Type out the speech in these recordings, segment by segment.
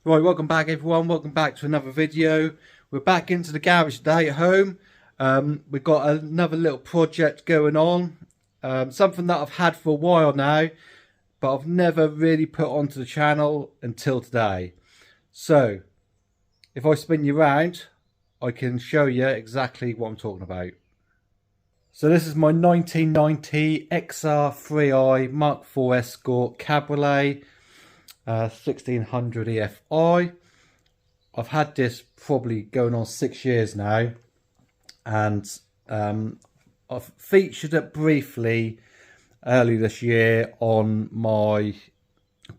Right, welcome back everyone, welcome back to another video. We're back into the garage today at home. We've got another little project going on. Something that I've had for a while now, but I've never really put onto the channel until today. So, if I spin you around, I can show you exactly what I'm talking about. So this is my 1990 XR3i Mark IV Escort Cabriolet. 1600 EFI. I've had this probably going on 6 years now, and I've featured it briefly early this year on my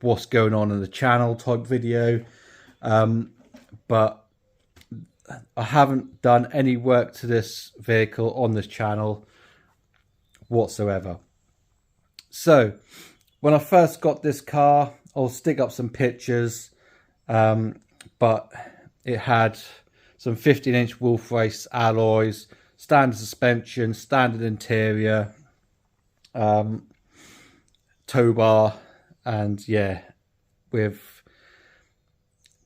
what's going on in the channel type video, but I haven't done any work to this vehicle on this channel whatsoever. So when I first got this car, I'll stick up some pictures, but it had some 15-inch Wolf Race alloys, standard suspension, standard interior, tow bar, and yeah, we've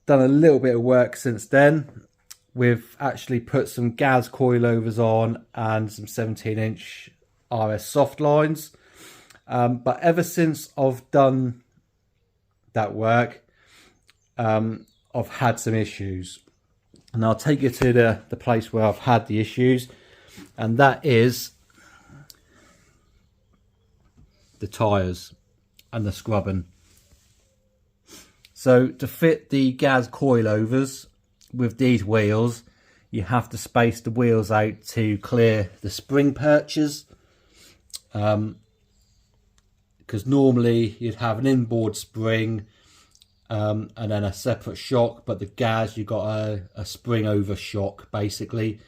done a little bit of work since then. We've actually put some gas coilovers on and some 17-inch RS soft lines, but ever since I've done that work, I've had some issues, and I'll take you to the place where I've had the issues, and that is the tyres and the scrubbing. So to fit the gas coilovers with these wheels, you have to space the wheels out to clear the spring perches, because normally you'd have an inboard spring and then a separate shock, but the gas, you got a spring over shock basically,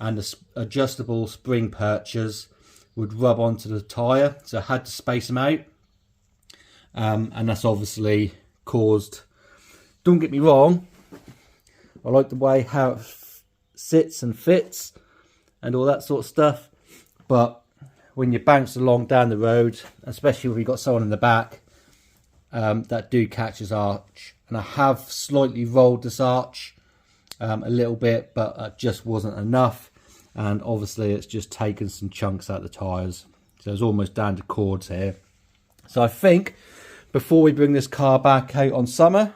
and the adjustable spring perches would rub onto the tyre, so I had to space them out, and that's obviously caused, don't get me wrong, I like the way how it sits and fits and all that sort of stuff, but when you bounce along down the road, especially when you've got someone in the back, that do catch his arch. And I have slightly rolled this arch a little bit, but that just wasn't enough. And obviously it's just taken some chunks out of the tyres. So it's almost down to cords here. So I think before we bring this car back out on summer,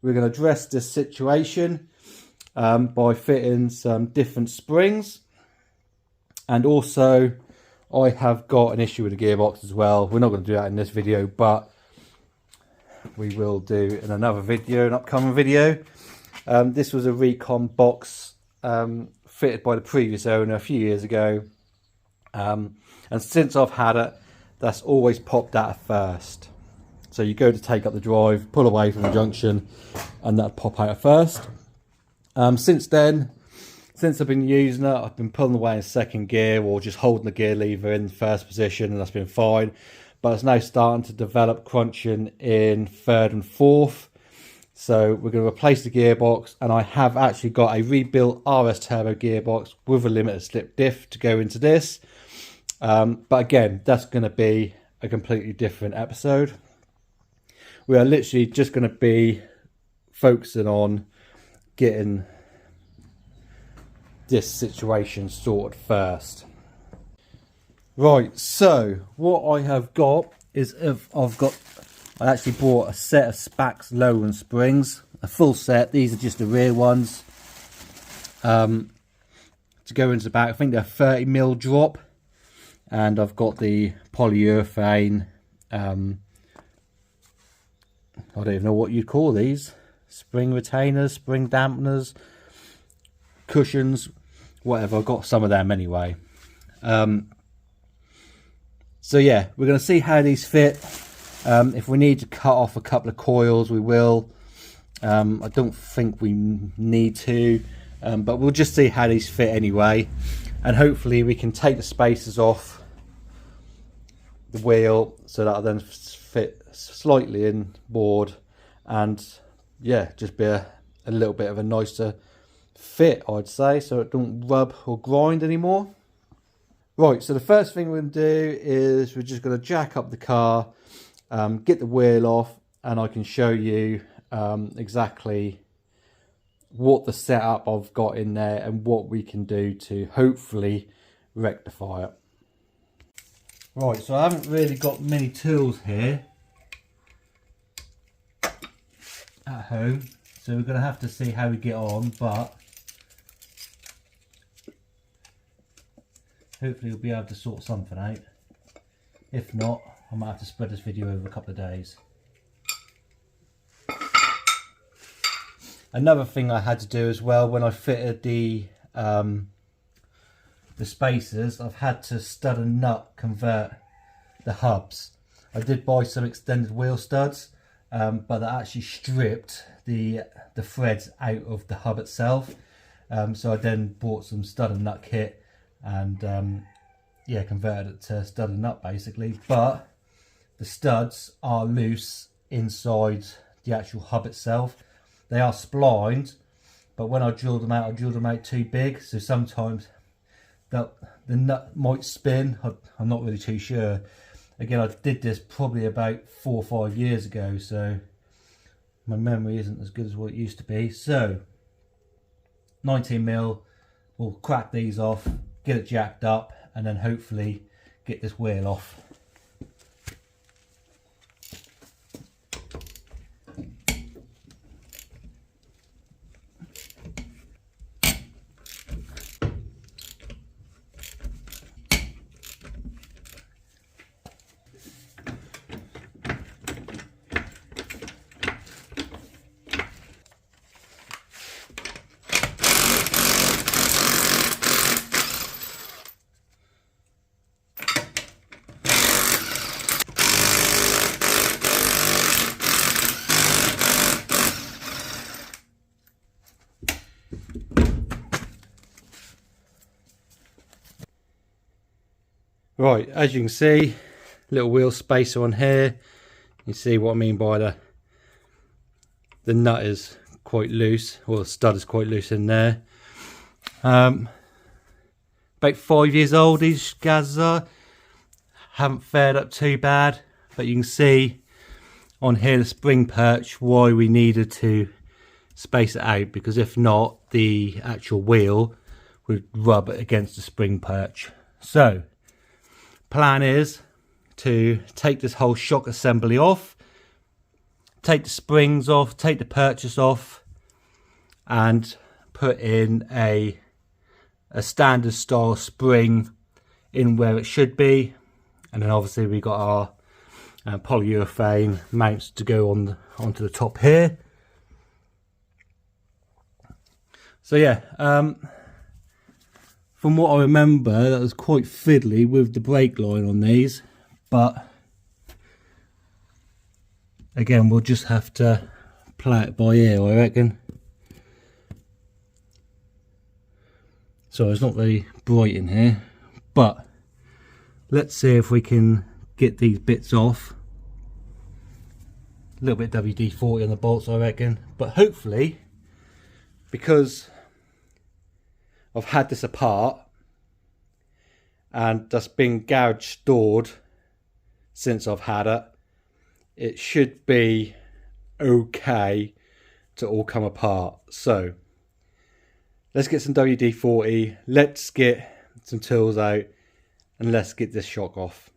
we're going to address this situation by fitting some different springs. And also, I have got an issue with the gearbox as well. We're not going to do that in this video, but we will do in another video, an upcoming video. This was a recon box fitted by the previous owner a few years ago, and since I've had it, that's always popped out at first. So you go to take up the drive, pull away from the junction, and that'll pop out at first. Since then, since I've been using it, I've been pulling away in second gear or just holding the gear lever in first position, and that's been fine. But it's now starting to develop crunching in third and fourth. So we're going to replace the gearbox, and I have actually got a rebuilt RS Turbo gearbox with a limited slip diff to go into this. But again, that's going to be a completely different episode. We are literally just going to be focusing on getting this situation sorted first. Right, so what I have got is I actually bought a set of Spax lowering springs, a full set. These are just the rear ones, to go into the back. I think they're 30mm drop, and I've got the polyurethane, I don't even know what you'd call these, spring retainers, spring dampeners, cushions, whatever. I've got some of them anyway. So yeah, we're going to see how these fit. If we need to cut off a couple of coils, we will. I don't think we need to, but we'll just see how these fit anyway, and hopefully we can take the spacers off the wheel so that'll then fit slightly inboard, and yeah, just be a little bit of a nicer fit, I'd say, so it don't rub or grind anymore. Right, so the first thing we're going to do is we're just going to jack up the car, get the wheel off, and I can show you exactly what the setup I've got in there and what we can do to hopefully rectify it. Right, so I haven't really got many tools here at home, so we're going to have to see how we get on, but hopefully we'll be able to sort something out. If not, I might have to spread this video over a couple of days. Another thing I had to do as well when I fitted the spacers, I've had to stud and nut convert the hubs. I did buy some extended wheel studs, but they actually stripped the threads out of the hub itself. So I then bought some stud and nut kit and yeah, converted it to stud and nut basically. But the studs are loose inside the actual hub itself. They are splined, but when I drilled them out too big, so sometimes the nut might spin. I'm not really too sure. Again, I did this probably about 4 or 5 years ago, so my memory isn't as good as what it used to be. So 19mm, we'll crack these off, get it jacked up, and then hopefully get this wheel off. Right, as you can see, little wheel spacer on here. You see what I mean by the nut is quite loose, or the stud is quite loose in there. About 5 years old these gases are. Haven't fared up too bad, but you can see on here the spring perch why we needed to space it out, because if not the actual wheel would rub against the spring perch. So plan is to take this whole shock assembly off, take the springs off, take the perches off, and put in a standard style spring in where it should be. And then obviously we got our polyurethane mounts to go onto the top here. So yeah, from what I remember, that was quite fiddly with the brake line on these, but again, we'll just have to play it by ear, I reckon. So it's not very bright in here, but let's see if we can get these bits off. A little bit WD-40 on the bolts, I reckon, but hopefully, because I've had this apart and that's been garage stored since I've had it, it should be okay to all come apart. So let's get some WD-40, let's get some tools out, and let's get this shock off.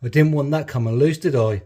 I didn't want that coming loose, did I?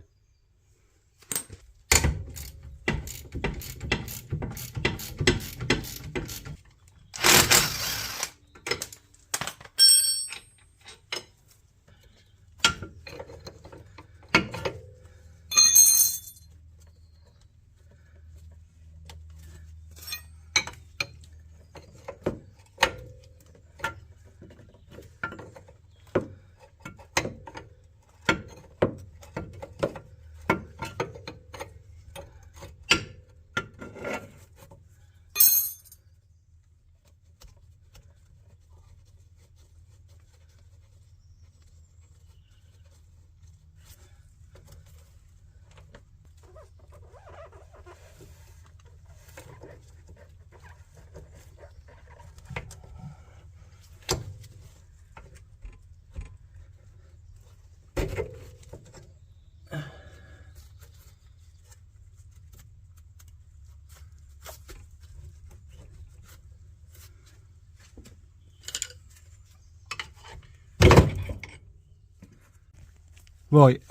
Right,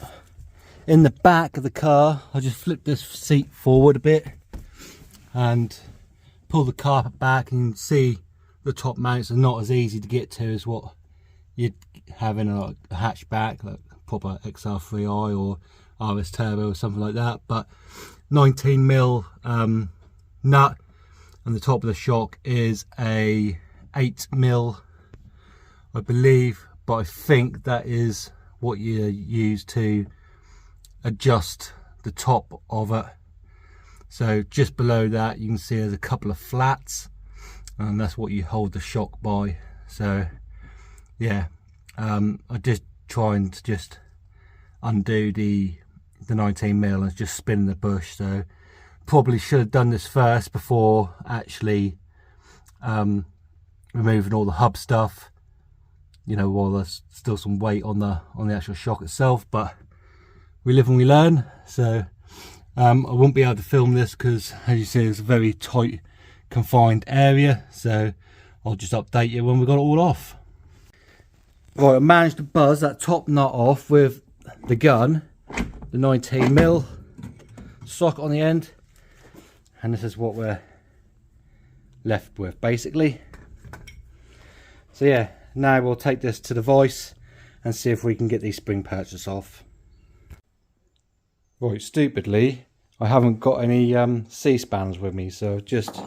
in the back of the car, I'll just flip this seat forward a bit and pull the carpet back, and you can see the top mounts are not as easy to get to as what you'd have in a hatchback, like proper XR3i or RS Turbo or something like that. But 19mm nut, and the top of the shock is a 8mm, I believe, but I think that is what you use to adjust the top of it. So just below that you can see there's a couple of flats, and that's what you hold the shock by. So yeah, I just trying to just undo the 19mm and just spin the bush. So probably should have done this first before actually removing all the hub stuff, you know, while there's still some weight on the actual shock itself. But we live and we learn. So I won't be able to film this because, as you see, it's a very tight confined area, so I'll just update you when we got it all off. Right, I managed to buzz that top nut off with the gun, the 19mm socket on the end, and this is what we're left with basically. So yeah, now we'll take this to the vise and see if we can get these spring purchase off. Right, stupidly I haven't got any C-spans with me, so I've just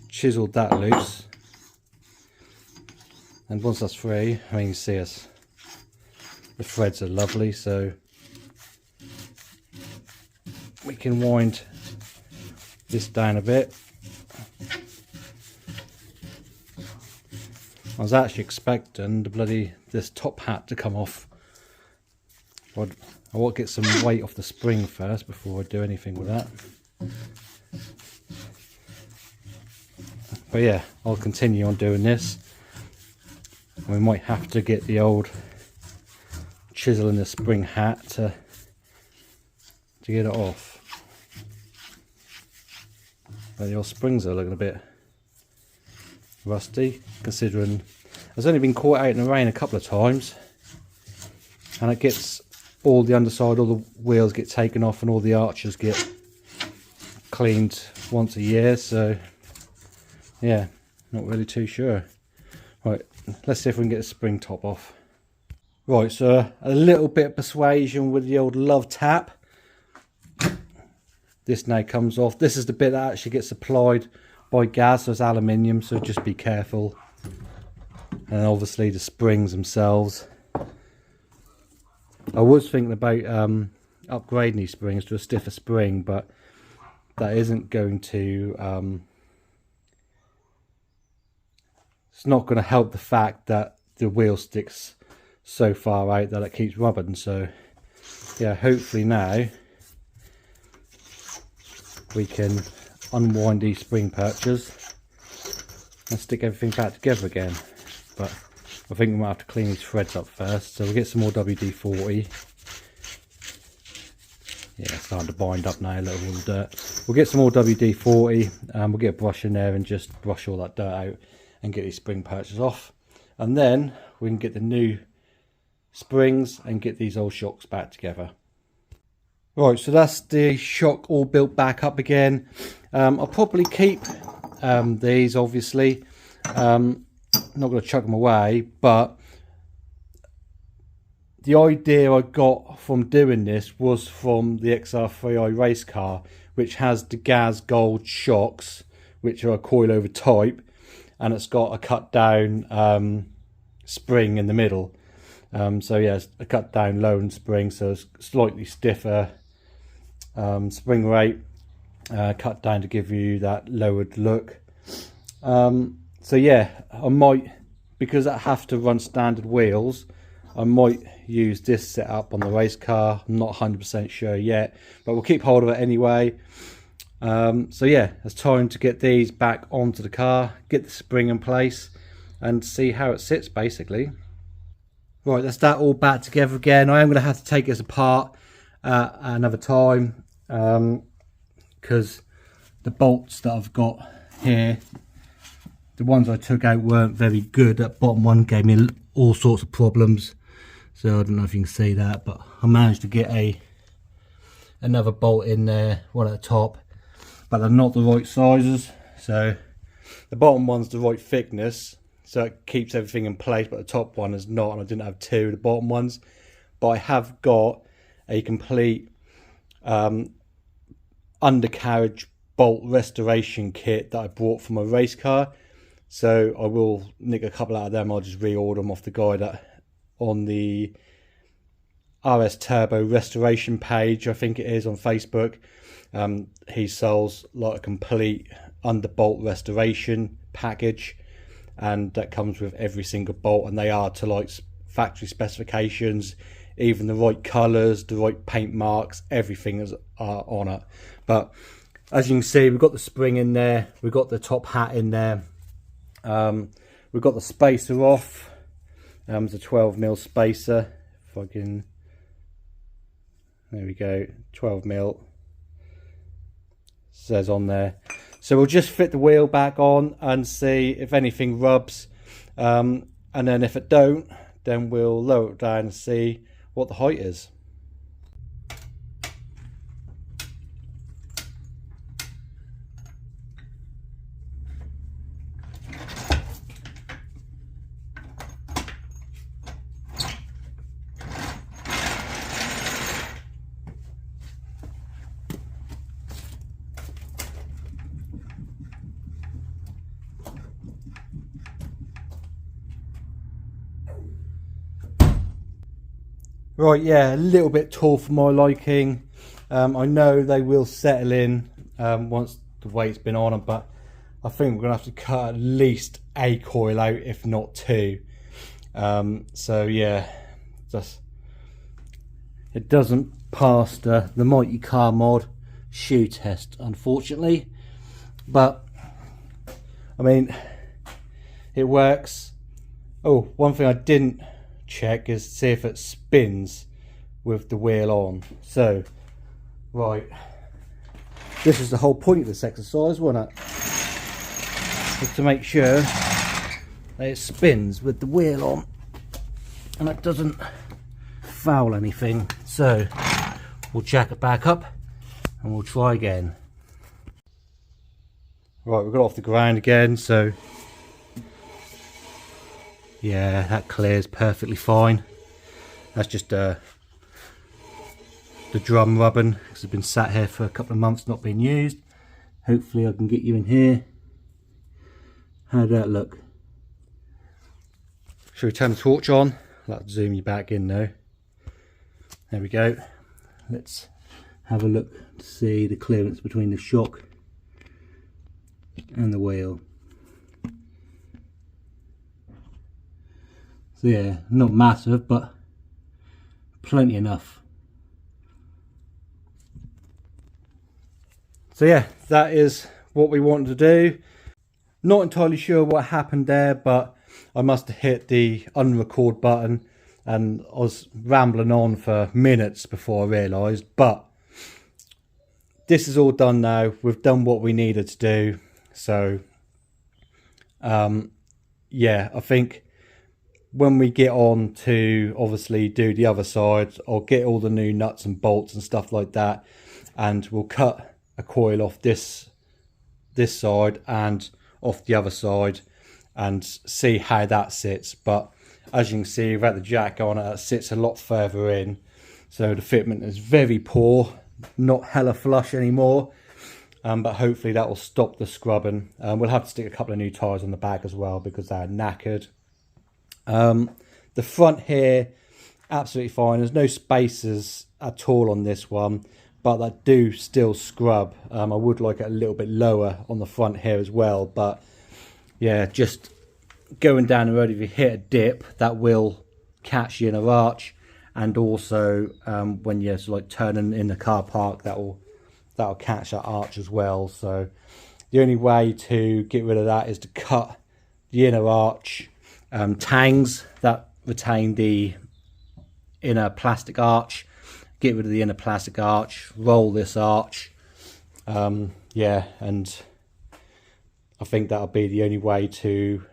chiseled that loose, and once that's free, I mean, you see us, the threads are lovely, so we can wind this down a bit. I was actually expecting this top hat to come off. I want to get some weight off the spring first before I do anything with that. But yeah, I'll continue on doing this. We might have to get the old chisel in the spring hat to get it off. But the old springs are looking a bit rusty, considering it's only been caught out in the rain a couple of times, and it gets all the underside, all the wheels get taken off, and all the arches get cleaned once a year. So yeah, not really too sure. Right, let's see if we can get the spring top off. Right, so a little bit of persuasion with the old love tap. This now comes off. This is the bit that actually gets applied by gas, so it's aluminium, so just be careful. And obviously the springs themselves. I was thinking about upgrading these springs to a stiffer spring, but that isn't going to it's not going to help the fact that the wheel sticks so far out that it keeps rubbing. So yeah, hopefully now we can unwind these spring perches and stick everything back together again. But I think we might have to clean these threads up first, so we'll get some more WD-40. Yeah, it's starting to bind up now, a little dirt. We'll get some more WD-40, we'll get a brush in there and just brush all that dirt out and get these spring perches off. And then we can get the new springs and get these old shocks back together. Right, so that's the shock all built back up again. I'll probably keep these, obviously. Not going to chuck them away, but the idea I got from doing this was from the XR3i race car, which has the Gaz Gold shocks, which are a coilover type, and it's got a cut down spring in the middle. So yeah, it's a cut down lone spring, so it's slightly stiffer spring rate, cut down to give you that lowered look. So yeah, I might, because I have to run standard wheels, I might use this setup on the race car. I'm not 100% sure yet, but we'll keep hold of it anyway. So yeah, it's time to get these back onto the car, get the spring in place and see how it sits basically. Right, that's that all back together again. I am going to have to take this apart at another time, because the bolts that I've got here, the ones I took out weren't very good. That bottom one gave me all sorts of problems, So I don't know if you can see that, but I managed to get another bolt in there, one at the top, but they're not the right sizes. So the bottom one's the right thickness, so it keeps everything in place, but the top one is not, and I didn't have two of the bottom ones. But I have got a complete undercarriage bolt restoration kit that I bought from a race car. So I will nick a couple out of them. I'll just reorder them off the guy that on the RS Turbo restoration page, I think it is, on Facebook. He sells like a complete underbolt restoration package, and that comes with every single bolt, and they are to like factory specifications, even the right colors, the right paint marks, everything is on it. But as you can see, we've got the spring in there, we've got the top hat in there, we've got the spacer off. It's a 12mm spacer. If I can, there we go, 12mm says on there. So we'll just fit the wheel back on and see if anything rubs, and then if it don't, then we'll lower it down and see what the height is. Right, yeah, a little bit tall for my liking. I know they will settle in once the weight's been on them, but I think we're going to have to cut at least a coil out, if not two. So yeah, it doesn't pass the Mighty Car Mod shoe test, unfortunately. But, I mean, it works. Oh, one thing I didn't check is see if it spins with the wheel on. So right, this is the whole point of this exercise, wasn't it? Is to make sure that it spins with the wheel on and it doesn't foul anything. So we'll jack it back up and we'll try again. Right, we've got off the ground again, so yeah, that clears perfectly fine. That's just the drum rubbing, because it's been sat here for a couple of months not being used. Hopefully I can get you in here. How'd that look? Shall we turn the torch on? I'll zoom you back in though. There we go. Let's have a look to see the clearance between the shock and the wheel. So yeah, not massive, but plenty enough. So yeah, that is what we wanted to do. Not entirely sure what happened there, but I must have hit the unrecord button and I was rambling on for minutes before I realised. But this is all done now. We've done what we needed to do. So yeah, I think when we get on to obviously do the other side, I'll get all the new nuts and bolts and stuff like that, and we'll cut a coil off this side and off the other side and see how that sits. But as you can see, without the jack on it, sits a lot further in, so the fitment is very poor, not hella flush anymore. But hopefully that will stop the scrubbing. We'll have to stick a couple of new tyres on the back as well because they're knackered. The front here, absolutely fine. There's no spacers at all on this one, but they do still scrub. I would like it a little bit lower on the front here as well, but yeah, just going down the road, if you hit a dip, that will catch you in a arch, and also when you're like turning in the car park, that'll catch that arch as well. So the only way to get rid of that is to cut the inner arch tangs that retain the inner plastic arch, get rid of the inner plastic arch, roll this arch, yeah, and I think that'll be the only way to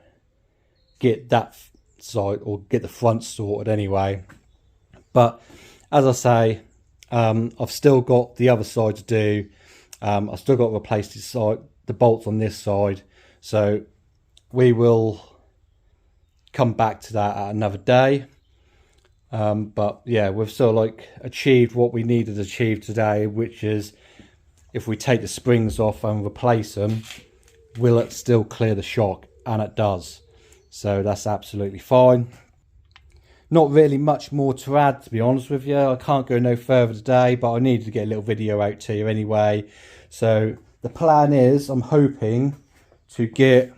get that side, or get the front sorted anyway. But as I say, I've still got the other side to do. I've still got to replace the bolts on this side, so we will come back to that at another day. But yeah, we've sort of like achieved what we needed to achieve today, which is if we take the springs off and replace them, will it still clear the shock? And it does, so that's absolutely fine. Not really much more to add, to be honest with you. I can't go no further today, but I needed to get a little video out to you anyway. So the plan is, I'm hoping to get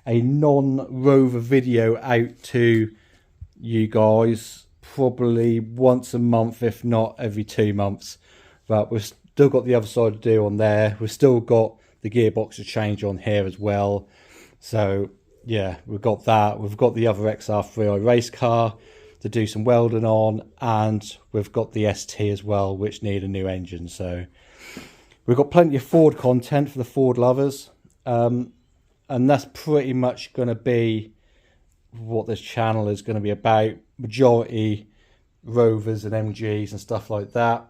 a non-rover video out to you guys probably once a month, if not every 2 months. But we've still got the other side to do on there. We've still got the gearbox to change on here as well. So yeah, we've got that. We've got the other XR3i race car to do some welding on, and we've got the ST as well, which need a new engine. So we've got plenty of Ford content for the Ford lovers, and that's pretty much going to be what this channel is going to be about. Majority Rovers and MGs and stuff like that,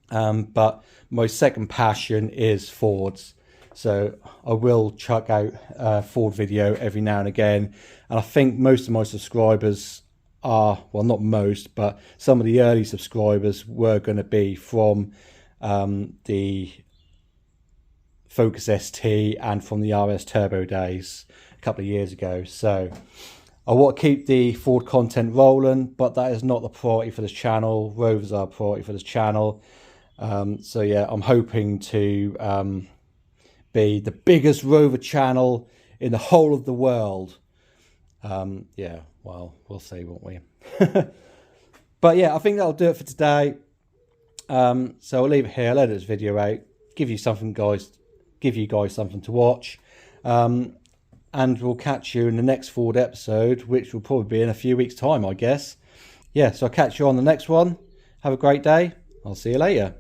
but my second passion is Fords. So I will chuck out a Ford video every now and again. And I think most of my subscribers are, well, not most, but some of the early subscribers were going to be from the Focus ST and from the RS Turbo days a couple of years ago. So I want to keep the Ford content rolling, but that is not the priority for this channel. Rovers are a priority for this channel. So yeah, I'm hoping to be the biggest rover channel in the whole of the world. Yeah, well, we'll see, won't we? But yeah, I think that'll do it for today. So I'll leave it here. I'll edit this video out, give you guys something to watch, and we'll catch you in the next Ford episode, which will probably be in a few weeks' time, I guess. Yeah, so I'll catch you on the next one. Have a great day. I'll see you later.